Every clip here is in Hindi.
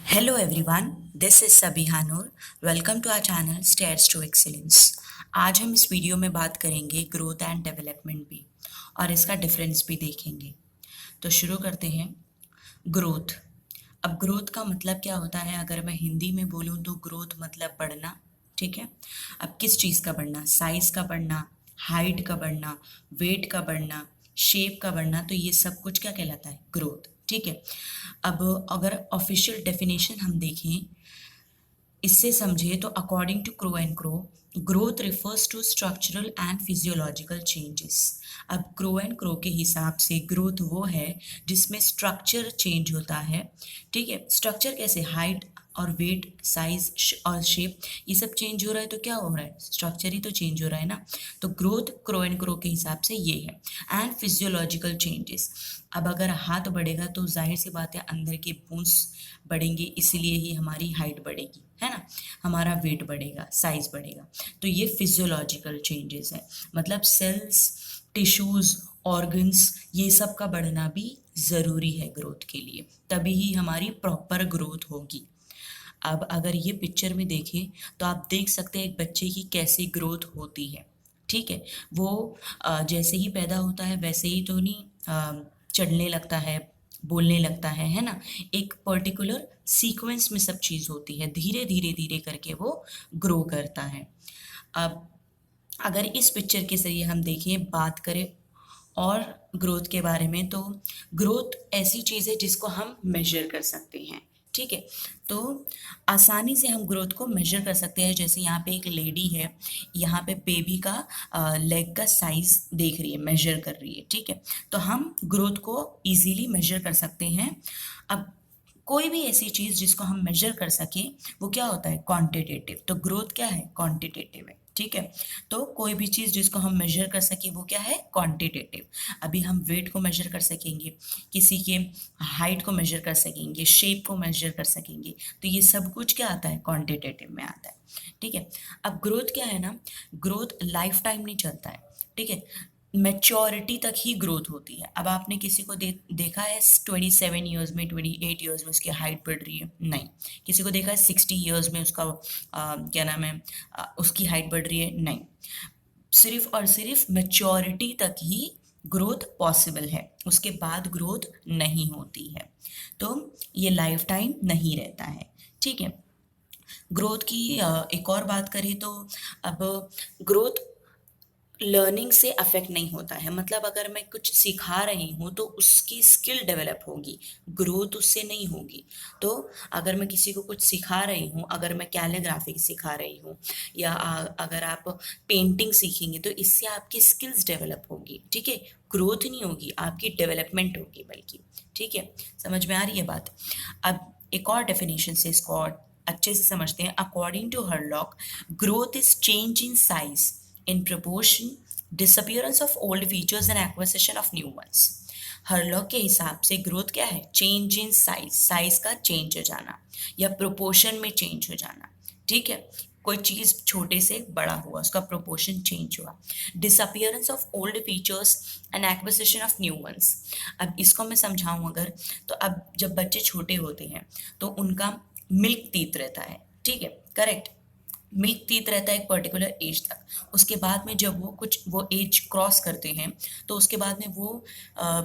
Hello everyone, this is Sabiha Noor. Welcome to our channel Stairs to Excellence. आज हम इस वीडियो में बात करेंगे ग्रोथ एंड डेवलपमेंट भी और इसका डिफरेंस भी देखेंगे। तो शुरू करते हैं। ग्रोथ। अब ग्रोथ का मतलब क्या होता है? अगर मैं हिंदी में बोलूँ तो ग्रोथ मतलब बढ़ना। ठीक है। अब किस चीज़ का बढ़ना? साइज का बढ़ना, हाइट का बढ़ना, वेट का बढ़ना, शेप का बढ़ना। तो ये सब कुछ क्या कहलाता है? ग्रोथ। ठीक है। अब अगर ऑफिशियल डेफिनेशन हम देखें, इससे समझे तो according to Crow and Crow, growth refers to structural and physiological changes. अब क्रो एंड क्रो के हिसाब से ग्रोथ वो है जिसमें स्ट्रक्चर चेंज होता है। ठीक है। स्ट्रक्चर कैसे? हाइट और वेट, साइज और शेप, ये सब चेंज हो रहा है तो क्या हो रहा है? स्ट्रक्चर ही तो चेंज हो रहा है ना। तो ग्रोथ क्रो एंड क्रो के हिसाब से ये है। And physiological changes. अब अगर हाथ बढ़ेगा तो जाहिर सी बात है अंदर के बोन्स बढ़ेंगे, इसीलिए ही हमारी हाइट बढ़ेगी, है ना। हमारा वेट बढ़ेगा, साइज बढ़ेगा। तो ये फिजियोलॉजिकल चेंजेस है। मतलब सेल्स, टिश्यूज, ऑर्गन्स, ये सब का बढ़ना भी ज़रूरी है ग्रोथ के लिए, तभी ही हमारी प्रॉपर ग्रोथ होगी। अब अगर ये पिक्चर में देखें तो आप देख सकते हैं एक बच्चे की कैसी ग्रोथ होती है। ठीक है। वो जैसे ही पैदा होता है वैसे ही तो नहीं चढ़ने लगता है, बोलने लगता है ना। एक पर्टिकुलर सीक्वेंस में सब चीज़ होती है, धीरे धीरे धीरे करके वो ग्रो करता है। अब अगर इस पिक्चर के ज़रिए हम देखें, बात करें और ग्रोथ के बारे में, तो ग्रोथ ऐसी चीज़ है जिसको हम मेजर कर सकते हैं। ठीक है। तो आसानी से हम ग्रोथ को मेजर कर सकते हैं। जैसे यहाँ पे एक लेडी है, यहाँ पे बेबी का लेग का साइज देख रही है, मेजर कर रही है। ठीक है। तो हम ग्रोथ को इजीली मेजर कर सकते हैं। अब कोई भी ऐसी चीज़ जिसको हम मेजर कर सकें वो क्या होता है? क्वांटिटेटिव। तो ग्रोथ क्या है? क्वांटिटेटिव है। ठीक है। तो कोई भी चीज़ जिसको हम मेजर कर सकें वो क्या है? क्वांटिटेटिव। अभी हम वेट को मेजर कर सकेंगे, किसी के हाइट को मेजर कर सकेंगे, शेप को मेजर कर सकेंगे। तो ये सब कुछ क्या आता है? क्वांटिटेटिव में आता है। ठीक है। अब ग्रोथ क्या है ना, ग्रोथ लाइफ टाइम नहीं चलता है। ठीक है। मैच्योरिटी तक ही ग्रोथ होती है। अब आपने किसी को देखा है 27 ईयर्स में, 28 ईयर्स में उसकी हाइट बढ़ रही है? नहीं। किसी को देखा है 60 ईयर्स में उसका क्या नाम है, उसकी हाइट बढ़ रही है? नहीं। सिर्फ और सिर्फ मैच्योरिटी तक ही ग्रोथ पॉसिबल है, उसके बाद ग्रोथ नहीं होती है। तो ये लाइफ टाइम नहीं रहता है। ठीक है। ग्रोथ की एक और बात करें तो अब ग्रोथ लर्निंग से अफेक्ट नहीं होता है। मतलब अगर मैं कुछ सिखा रही हूँ तो उसकी स्किल डेवलप होगी, ग्रोथ उससे नहीं होगी। तो अगर मैं किसी को कुछ सिखा रही हूँ, अगर मैं कैलीग्राफी सिखा रही हूँ या अगर आप पेंटिंग सीखेंगे तो इससे आपकी स्किल्स डेवलप होगी। ठीक है। ग्रोथ नहीं होगी, आपकी डेवलपमेंट होगी बल्कि। ठीक है। समझ में आ रही है बात? अब एक और डेफिनेशन से इसको और अच्छे से समझते हैं। According to Hurlock, growth is change in size in proportion, disappearance of old features and acquisition of new ones. Hurlock के हिसाब से ग्रोथ क्या है? चेंज इन साइज, साइज का चेंज हो जाना या प्रोपोर्शन में चेंज हो जाना। ठीक है। कोई चीज़ छोटे से बड़ा हुआ, उसका प्रोपोर्शन चेंज हुआ। Disappearance of old features and acquisition of new ones. अब इसको मैं समझाऊं अगर, तो अब जब बच्चे छोटे होते हैं तो उनका मिल्क टीथ रहता है। ठीक है। करेक्ट। मिल्क टीथ रहता है एक पर्टिकुलर एज तक। उसके बाद में जब वो एज क्रॉस करते हैं तो उसके बाद में वो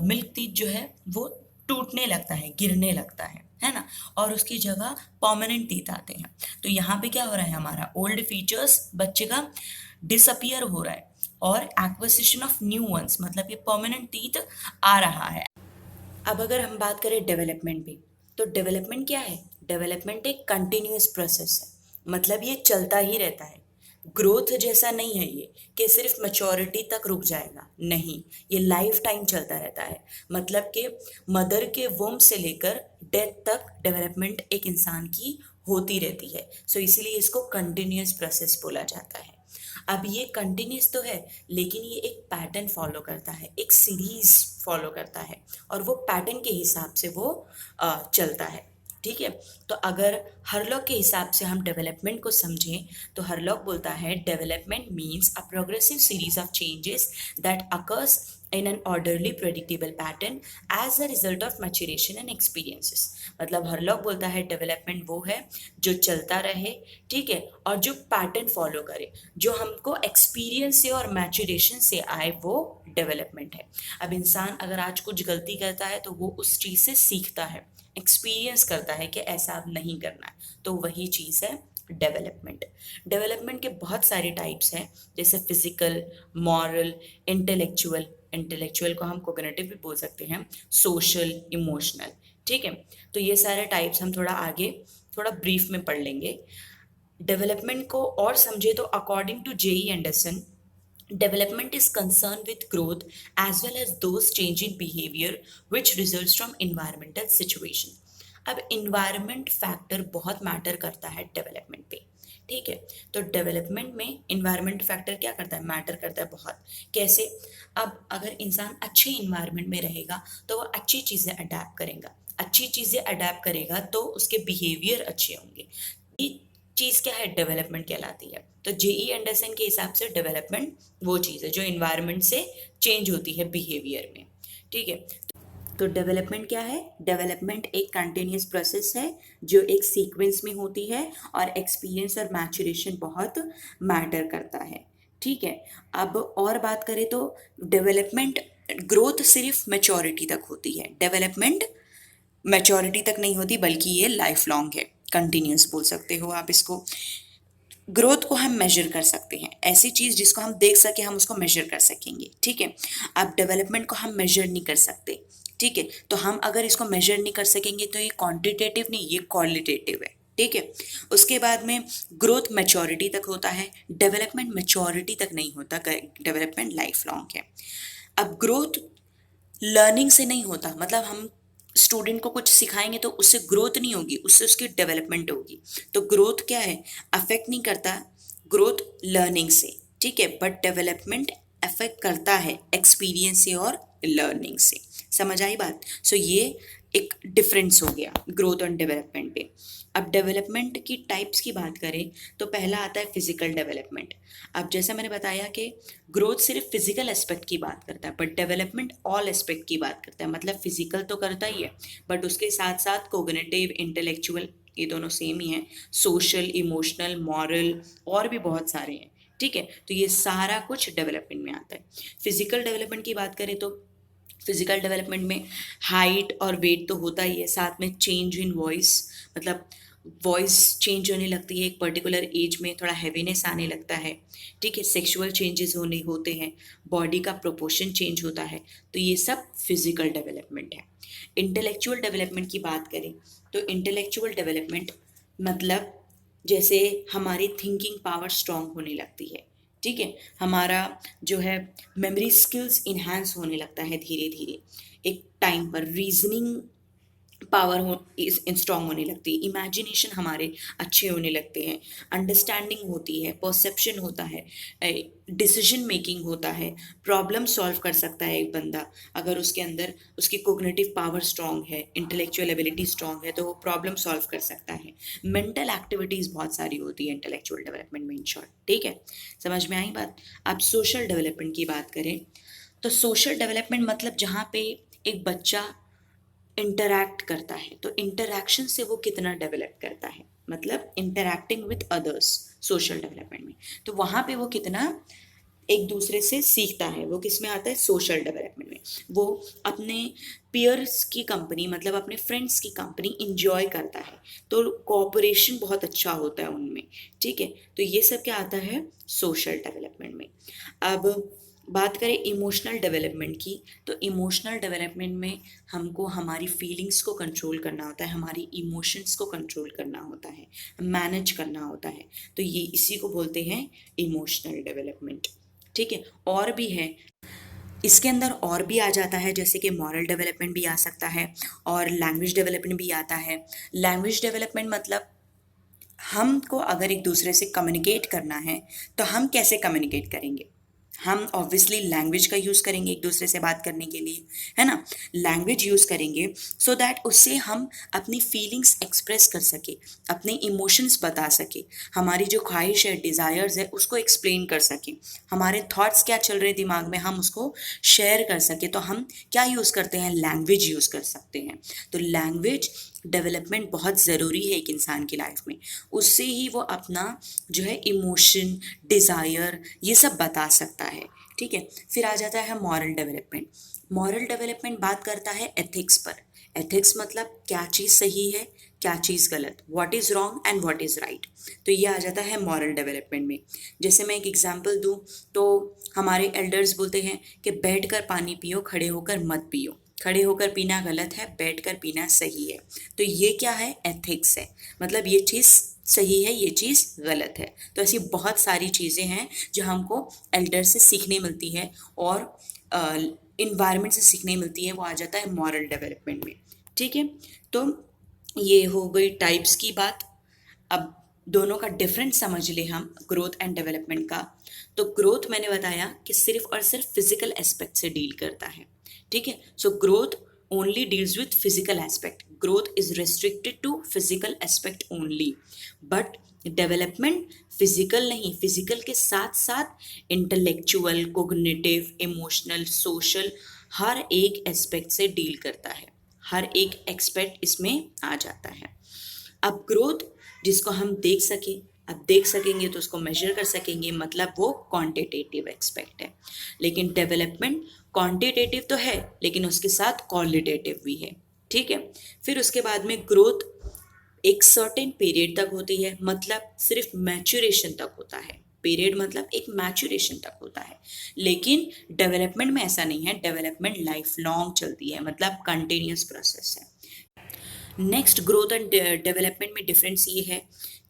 मिल्क टीथ जो है वो टूटने लगता है, गिरने लगता है ना। और उसकी जगह परमानेंट टीथ आते हैं। तो यहाँ पे क्या हो रहा है? हमारा ओल्ड फीचर्स बच्चे का डिसअपियर हो रहा है और एक्विजिशन ऑफ न्यू वंस, मतलब ये परमानेंट टीथ आ रहा है। अब अगर हम बात करें डेवलपमेंट पे, तो डेवलपमेंट क्या है? डेवलपमेंट एक कंटिन्यूअस प्रोसेस है, मतलब ये चलता ही रहता है। ग्रोथ जैसा नहीं है ये कि सिर्फ मैच्योरिटी तक रुक जाएगा, नहीं। ये लाइफ टाइम चलता रहता है। मतलब कि मदर के वोम से लेकर डेथ तक डेवलपमेंट एक इंसान की होती रहती है। सो इसीलिए इसको कंटिन्यूअस प्रोसेस बोला जाता है। अब ये कंटिन्यूस तो है लेकिन ये एक पैटर्न फॉलो करता है, एक सीरीज फॉलो करता है और वो पैटर्न के हिसाब से वो चलता है। ठीक है। तो अगर हरलॉक के हिसाब से हम डेवलपमेंट को समझें तो हरलॉक बोलता है development means a progressive series of changes that occurs in an orderly predictable pattern as a result of maturation and experiences। मतलब हर लोग बोलता है डेवलपमेंट वो है जो चलता रहे, ठीक है, और जो पैटर्न फॉलो करे, जो हमको एक्सपीरियंस से और मैचुरेशन से आए, वो डेवलपमेंट है। अब इंसान अगर आज कुछ गलती करता है तो वो उस चीज़ से सीखता है, एक्सपीरियंस करता है कि ऐसा अब नहीं करना है, तो वही चीज़ है डेवलपमेंट। डेवलपमेंट के बहुत सारे टाइप्स हैं, जैसे फिजिकल, मॉरल, इंटेलेक्चुअल। इंटेलेक्चुअल को हम कोग्निटिव भी बोल सकते हैं, सोशल, इमोशनल, ठीक है। तो ये सारे टाइप्स हम थोड़ा आगे थोड़ा ब्रीफ में पढ़ लेंगे। डेवलपमेंट को और समझे तो according to J E Anderson, development is concerned with growth as well as those change in behavior which results from environmental situation। अब environment factor बहुत मैटर करता है डेवलपमेंट पे, ठीक है। तो डेवलपमेंट में environment factor क्या करता है, मैटर करता है बहुत। कैसे? अब अगर इंसान अच्छे environment में रहेगा तो वो अच्छी चीज़ें अडेप्ट करेगा, अच्छी चीज़ें अडेप्ट करेगा तो उसके बिहेवियर अच्छे होंगे। ये चीज़ क्या है, डेवलपमेंट कहलाती है। तो जेई एंडरसन के हिसाब से डेवलपमेंट वो चीज़ है जो इन्वायरमेंट से चेंज होती है बिहेवियर में, ठीक है। तो डेवलपमेंट क्या है? डेवलपमेंट एक कंटिन्यूस प्रोसेस है जो एक सीक्वेंस में होती है और एक्सपीरियंस और मैचुरेशन बहुत मैटर करता है, ठीक है। अब और बात करें तो डेवलपमेंट, ग्रोथ सिर्फ मैच्योरिटी तक होती है, डेवलपमेंट मैच्योरिटी तक नहीं होती, बल्कि ये लाइफ लॉन्ग है, कंटिन्यूस बोल सकते हो आप इसको। ग्रोथ को हम मेजर कर सकते हैं, ऐसी चीज़ जिसको हम देख सके हम उसको मेजर कर सकेंगे, ठीक है। अब डेवलपमेंट को हम मेजर नहीं कर सकते, ठीक है। तो हम अगर इसको मेजर नहीं कर सकेंगे तो ये क्वांटिटेटिव नहीं, ये क्वालिटेटिव है, ठीक है। उसके बाद में ग्रोथ मैच्योरिटी तक होता है, डेवलपमेंट मैच्योरिटी तक नहीं होता, डेवलपमेंट लाइफ लॉन्ग है। अब ग्रोथ लर्निंग से नहीं होता, मतलब हम स्टूडेंट को कुछ सिखाएंगे तो उससे ग्रोथ नहीं होगी, उससे उसकी डेवलपमेंट होगी। तो ग्रोथ क्या है, अफेक्ट नहीं करता ग्रोथ लर्निंग से, ठीक है, बट डेवलपमेंट अफेक्ट करता है एक्सपीरियंस से और लर्निंग से। समझ आई बात? सो ये एक डिफरेंस हो गया ग्रोथ और डेवलपमेंट पे। अब डेवलपमेंट की टाइप्स की बात करें तो पहला आता है फिजिकल डेवलपमेंट। अब जैसा मैंने बताया कि ग्रोथ सिर्फ फिजिकल एस्पेक्ट की बात करता है, बट डेवलपमेंट ऑल एस्पेक्ट की बात करता है। मतलब फिजिकल तो करता ही है, बट उसके साथ साथ कोग्निटिव, इंटेलेक्चुअल, ये दोनों सेम ही हैं, सोशल, इमोशनल, मॉरल, और भी बहुत सारे हैं, ठीक है। तो ये सारा कुछ डेवलपमेंट में आता है। फिजिकल डेवलपमेंट की बात करें तो फिजिकल डेवलपमेंट में हाइट और वेट तो होता ही है, साथ में चेंज इन वॉइस, मतलब वॉइस चेंज होने लगती है, एक पर्टिकुलर एज में थोड़ा हैवीनेस आने लगता है, ठीक है। सेक्सुअल चेंजेस होते हैं, बॉडी का प्रोपोर्शन चेंज होता है, तो ये सब फिजिकल डेवलपमेंट है। इंटेलेक्चुअल डेवलपमेंट की बात करें तो इंटेलेक्चुअल डेवलपमेंट मतलब जैसे हमारी थिंकिंग पावर स्ट्रांग होने लगती है, ठीक है, हमारा जो है मेमोरी स्किल्स इन्हांस होने लगता है धीरे धीरे, एक टाइम पर रीजनिंग पावर हो स्ट्रांग होने लगती है, इमेजिनेशन हमारे अच्छे होने लगते हैं, अंडरस्टैंडिंग होती है, परसेप्शन होता है, डिसीजन मेकिंग होता है, प्रॉब्लम सॉल्व कर सकता है एक बंदा अगर उसके अंदर उसकी कोग्निटिव पावर स्ट्रांग है, इंटेलेक्चुअल एबिलिटी स्ट्रांग है, तो वो प्रॉब्लम सॉल्व कर सकता है। मेंटल एक्टिविटीज़ बहुत सारी होती है इंटेलेक्चुअल डेवलपमेंट में, इन शॉर्ट, ठीक है। समझ में आई बात? अब सोशल डेवलपमेंट की बात करें तो सोशल डेवलपमेंट मतलब जहाँ पे एक बच्चा इंटरैक्ट करता है, तो इंटरैक्शन से वो कितना डेवलप करता है, मतलब interacting with others social development में, तो वहाँ पे वो कितना एक दूसरे से सीखता है, वो किस में आता है, सोशल डेवलपमेंट में। वो अपने पीयर्स की कंपनी, मतलब अपने फ्रेंड्स की कंपनी इंजॉय करता है, तो कोऑपरेशन बहुत अच्छा होता है उनमें, ठीक है। तो ये सब क्या आता है, सोशल डेवलपमेंट में। अब बात करें इमोशनल डेवलपमेंट की, तो इमोशनल डेवलपमेंट में हमको हमारी फीलिंग्स को कंट्रोल करना होता है, हमारी इमोशंस को कंट्रोल करना होता है, मैनेज करना होता है, तो ये इसी को बोलते हैं इमोशनल डेवलपमेंट, ठीक है। और भी है इसके अंदर, और भी आ जाता है, जैसे कि मॉरल डेवलपमेंट भी आ सकता है और लैंग्वेज डेवलपमेंट भी आता है। लैंग्वेज डेवलपमेंट मतलब हमको अगर एक दूसरे से कम्युनिकेट करना है तो हम कैसे कम्युनिकेट करेंगे, हम ऑब्वियसली लैंग्वेज का यूज़ करेंगे एक दूसरे से बात करने के लिए, है ना। लैंग्वेज यूज़ करेंगे सो दैट उससे हम अपनी फीलिंग्स एक्सप्रेस कर सके, अपने इमोशंस बता सके, हमारी जो ख्वाहिश है, डिज़ायर्स है, उसको एक्सप्लेन कर सके, हमारे थॉट्स क्या चल रहे दिमाग में हम उसको शेयर कर सके। तो हम क्या यूज़ करते हैं, लैंग्वेज यूज़ कर सकते हैं। तो लैंग्वेज डेवलपमेंट बहुत ज़रूरी है एक इंसान की लाइफ में। उससे ही वो अपना जो है इमोशन, डिज़ायर, ये सब बता सकता है। ठीक है, फिर आ जाता है मॉरल डेवलपमेंट। मॉरल डेवलपमेंट बात करता है एथिक्स पर। एथिक्स मतलब क्या चीज़ सही है, क्या चीज़ गलत, what is wrong and what is right. तो ये आ जाता है मॉरल डेवलपमेंट में। जैसे मैं एक एग्जांपल दूं तो हमारे एल्डर्स बोलते हैं कि बैठकर पानी पियो, खड़े होकर मत पियो। खड़े होकर पीना गलत है, बैठकर पीना सही है। तो ये क्या है, एथिक्स है। मतलब ये चीज़ सही है, ये चीज़ गलत है। तो ऐसी बहुत सारी चीज़ें हैं जो हमको एल्डर से सीखने मिलती है और इन्वायरमेंट से सीखने मिलती है। वो आ जाता है मॉरल डेवलपमेंट में। ठीक है, तो ये हो गई टाइप्स की बात। अब दोनों का डिफरेंस समझ ले हम, ग्रोथ एंड डेवलपमेंट का। तो ग्रोथ मैंने बताया कि सिर्फ और सिर्फ फिजिकल एस्पेक्ट से डील करता है। ठीक है, so growth only deals with physical aspect, growth is restricted to physical aspect only. But development physical नहीं, फिजिकल के साथ साथ इंटेलेक्चुअल, कोग्निटिव, इमोशनल, सोशल, हर एक एस्पेक्ट से डील करता है। हर एक एस्पेक्ट इसमें आ जाता है। अब ग्रोथ जिसको हम देख सकें, अब देख सकेंगे तो उसको मेजर कर सकेंगे, मतलब वो क्वांटिटेटिव एक्सपेक्ट है। लेकिन डेवलपमेंट क्वांटिटेटिव तो है लेकिन उसके साथ क्वालिटेटिव भी है। ठीक है, फिर उसके बाद में ग्रोथ एक सर्टेन पीरियड तक होती है, मतलब सिर्फ मैच्योरेशन तक होता है। पीरियड मतलब एक मैच्योरेशन तक होता है। लेकिन डेवलपमेंट में ऐसा नहीं है, डेवलपमेंट लाइफ लॉन्ग चलती है, मतलब कंटिन्यूस प्रोसेस है। नेक्स्ट ग्रोथ एंड डेवलपमेंट में डिफरेंस ये है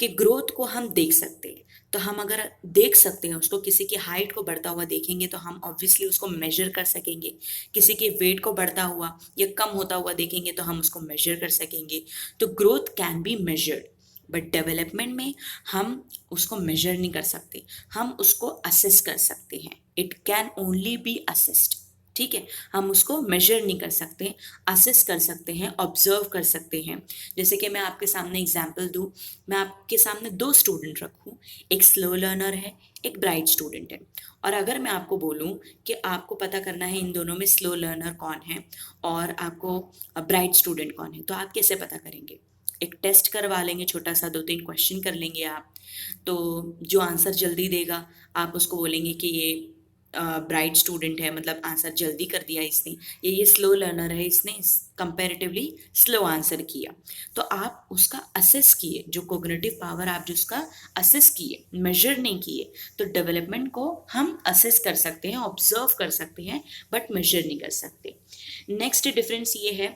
कि ग्रोथ को हम देख सकते हैं। तो हम अगर देख सकते हैं उसको, किसी की हाइट को बढ़ता हुआ देखेंगे तो हम ऑब्वियसली उसको मेजर कर सकेंगे। किसी के वेट को बढ़ता हुआ या कम होता हुआ देखेंगे तो हम उसको मेजर कर सकेंगे। तो growth can be measured, but development में हम उसको मेजर नहीं कर सकते, हम उसको असेस कर सकते हैं। It can only B assessed. ठीक है, हम उसको मेजर नहीं कर सकते, असेस कर सकते हैं, ऑब्जर्व कर सकते हैं। जैसे कि मैं आपके सामने एग्जांपल दूं, मैं आपके सामने दो स्टूडेंट रखूं, एक स्लो लर्नर है, एक ब्राइट स्टूडेंट है। और अगर मैं आपको बोलूं कि आपको पता करना है इन दोनों में स्लो लर्नर कौन है और आपको ब्राइट स्टूडेंट कौन है, तो आप कैसे पता करेंगे? एक टेस्ट करवा लेंगे, छोटा सा 2-3 क्वेश्चन कर लेंगे आप। तो जो आंसर जल्दी देगा आप उसको बोलेंगे कि ये ब्राइट स्टूडेंट है, मतलब आंसर जल्दी कर दिया इसने। ये स्लो लर्नर है, इसने कंपैरेटिवली स्लो आंसर किया। तो आप उसका असेस किए, जो कोग्निटिव पावर आप जिसका असेस किए, मेजर नहीं किए। तो डेवलपमेंट को हम असेस कर सकते हैं, ऑब्जर्व कर सकते हैं, बट मेजर नहीं कर सकते। नेक्स्ट डिफरेंस ये है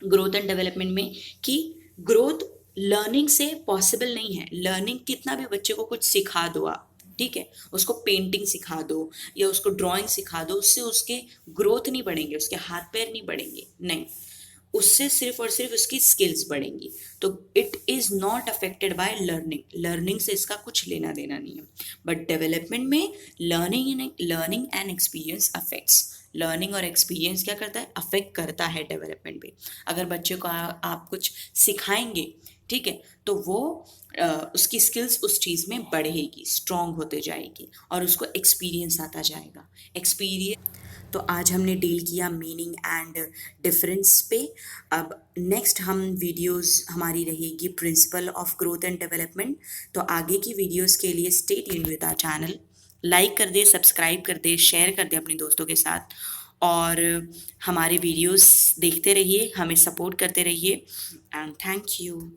ग्रोथ एंड डेवलपमेंट में कि ग्रोथ लर्निंग से पॉसिबल नहीं है। लर्निंग कितना भी बच्चे को कुछ सिखा दो आप, ठीक है, उसको पेंटिंग सिखा दो या उसको ड्राइंग सिखा दो, उससे उसके ग्रोथ नहीं बढ़ेंगे, उसके हाथ पैर नहीं बढ़ेंगे, नहीं, उससे सिर्फ और सिर्फ उसकी स्किल्स बढ़ेंगी। तो it is not affected by learning, learning से इसका कुछ लेना देना नहीं है। बट डेवलपमेंट में learning and experience affects, learning और एक्सपीरियंस क्या करता है, अफेक्ट करता है डेवलपमेंट पे। अगर बच्चे को आप कुछ सिखाएंगे, ठीक है, तो वो उसकी स्किल्स उस चीज़ में बढ़ेगी, स्ट्रॉन्ग होते जाएगी और उसको एक्सपीरियंस आता जाएगा। एक्सपीरियंस, तो आज हमने डील किया मीनिंग एंड डिफरेंस पे। अब नेक्स्ट हम वीडियोस हमारी रहेगी principle of growth and development. तो आगे की वीडियोस के लिए stay tuned with our channel. Like कर दे, सब्सक्राइब कर दे, शेयर कर दे अपने दोस्तों के साथ और हमारे वीडियोस देखते रहिए, हमें सपोर्ट करते रहिए एंड थैंक यू।